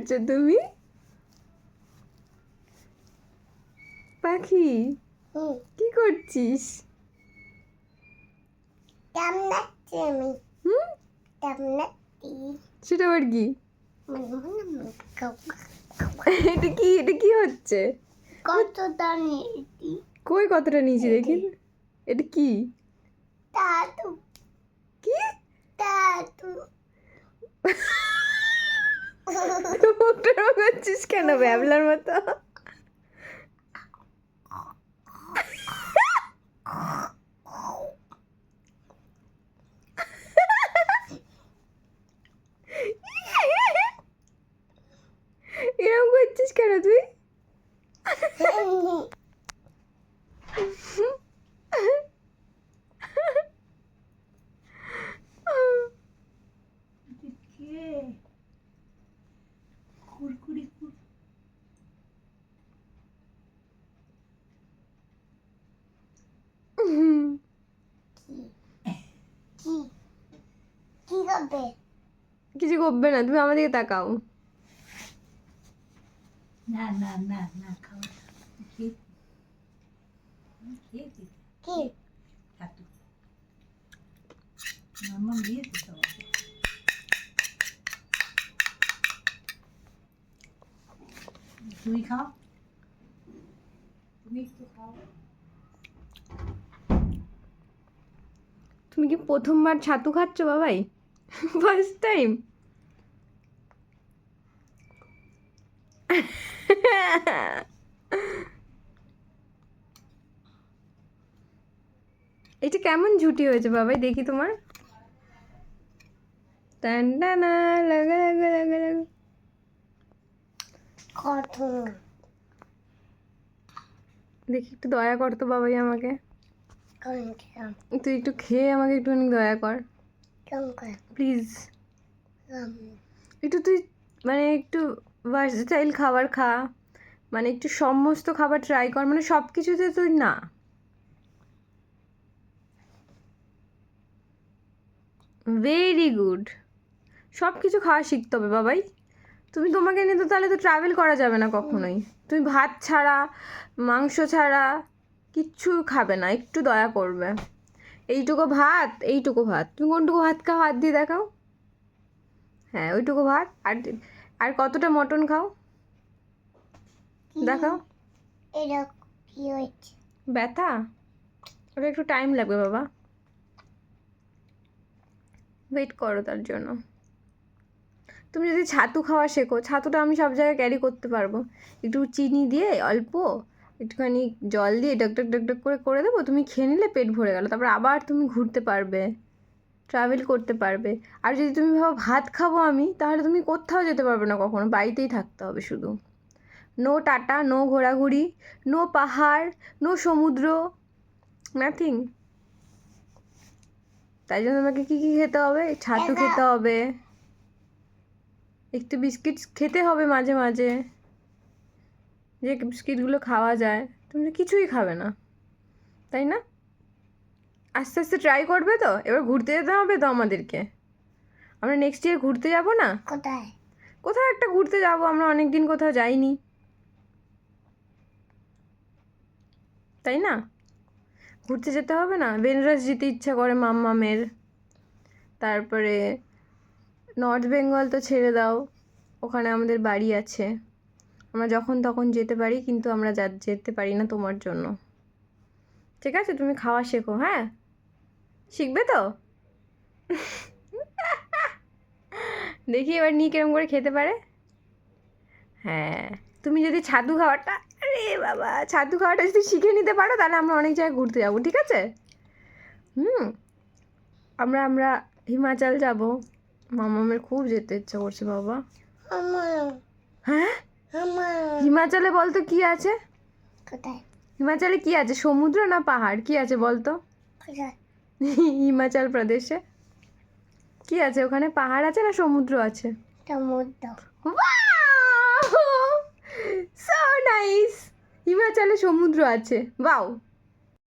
করছো তুমি? পাখি কি করছিস? সেটা আবার কি? এটা কি হচ্ছে? কই কতটা নিয়েছি দেখি। এটা কি কি? মুখটা করছিস কেন ব্যাবলার মতো? এরকম করছিস কেন তুই? কিছু করবে না, তুমি আমার দিকে তাকাও। না না না না খাও মামা দিয়েছে তোমাকে। তুমি খাও, তুমি একটু খাও। তুমি কি প্রথমবার ছাতু খাচ্ছ বাবাই? First time? এটা কেমন ঝুটি হয়েছে বাবাই, দেখি তোমার। টানটানা লাগা লাগা লাগা লাগা। দেখি একটু দয়া কর তো বাবাই আমাকে। তুই একটু খেয়ে আমাকে একটুখানি দয়া কর প্লিজ। একটু তুই মানে একটু ভার্সেটাইল খাবার খা, মানে একটু সমস্ত খাবার ট্রাই কর, মানে সব কিছুতে তুই না। Very good. সব কিছু খাওয়া শিখতে হবে বাবাই। তুমি তোমাকে নিয়ে তো তাহলে তো ট্রাভেল করা যাবে না কখনোই। তুমি ভাত ছাড়া, মাংস ছাড়া কিচ্ছু খাবে না, একটু দয়া করবে। এইটুকু ভাত তুমি কোনটুকু ভাত খাও, হাত দিয়ে দেখাও। হ্যাঁ ওইটুকু ভাত। আর আর কতটা মটন খাও দেখাও। ব্যথা? ওটা একটু টাইম লাগবে বাবা, ওয়েট করো তার জন্য। তুমি যদি ছাতু খাওয়া শেখো, ছাতুটা আমি সব জায়গায় ক্যারি করতে পারবো। একটু চিনি দিয়ে অল্প একটুখানি জল দিয়ে ডক ডক ডক ডক করে করে দেবো, তুমি খেয়ে নিলে পেট ভরে গেল। তারপর আবার তুমি ঘুরতে পারবে, ট্রাভেল করতে পারবে। আর যদি তুমি ভাবো ভাত খাবো আমি, তাহলে তুমি কোথাও যেতে পারবে না কখনো, বাড়িতেই থাকতে হবে শুধু। নো টাটা, নো ঘোরাঘুরি, নো পাহাড়, নো সমুদ্র, নাথিং। তাই জন্য তোমাকে কী কী খেতে হবে? ছাতু খেতে হবে, একটু বিস্কিট খেতে হবে মাঝে মাঝে, যে বিস্কিটগুলো খাওয়া যায়। তুমি তো কিছুই খাবে না, তাই না? আস্তে আস্তে ট্রাই করবে তো। এবার ঘুরতে যেতে হবে তো আমাদেরকে। আমরা নেক্সট ইয়ার ঘুরতে যাব না? কোথাও একটা ঘুরতে যাব, আমরা অনেক দিন কোথাও যাইনি, তাই না? ঘুরতে যেতে হবে না? বেনারস যেতে ইচ্ছা করে মাম্মামের। তারপরে নর্থ বেঙ্গল তো ছেড়ে দাও, ওখানে আমাদের বাড়ি আছে, আমরা যখন তখন যেতে পারি, কিন্তু আমরা যেতে পারি না তোমার জন্য। ঠিক আছে, তুমি খাওয়া শেখো। হ্যাঁ, শিখবে তো? দেখি এবার নিয়ে কিরম করে খেতে পারে। হ্যাঁ, তুমি যদি ছাতু খাওয়াটা, আরে বাবা, ছাতু খাওয়াটা যদি শিখে নিতে পারো, তাহলে আমরা অনেক জায়গায় ঘুরতে যাবো, ঠিক আছে? আমরা হিমাচল যাব। মামামের খুব যেতে ইচ্ছা করছে বাবা। হ্যাঁ, হিমাচলে বলতো কি আছে? হিমাচলে কি আছে? সমুদ্র না পাহাড়? কি আছে বলতো? হিমাচল প্রদেশে কি আছে? ওখানে পাহাড় আছে না সমুদ্র আছে? সো নাইস, হিমাচলে সমুদ্র আছে। বাও।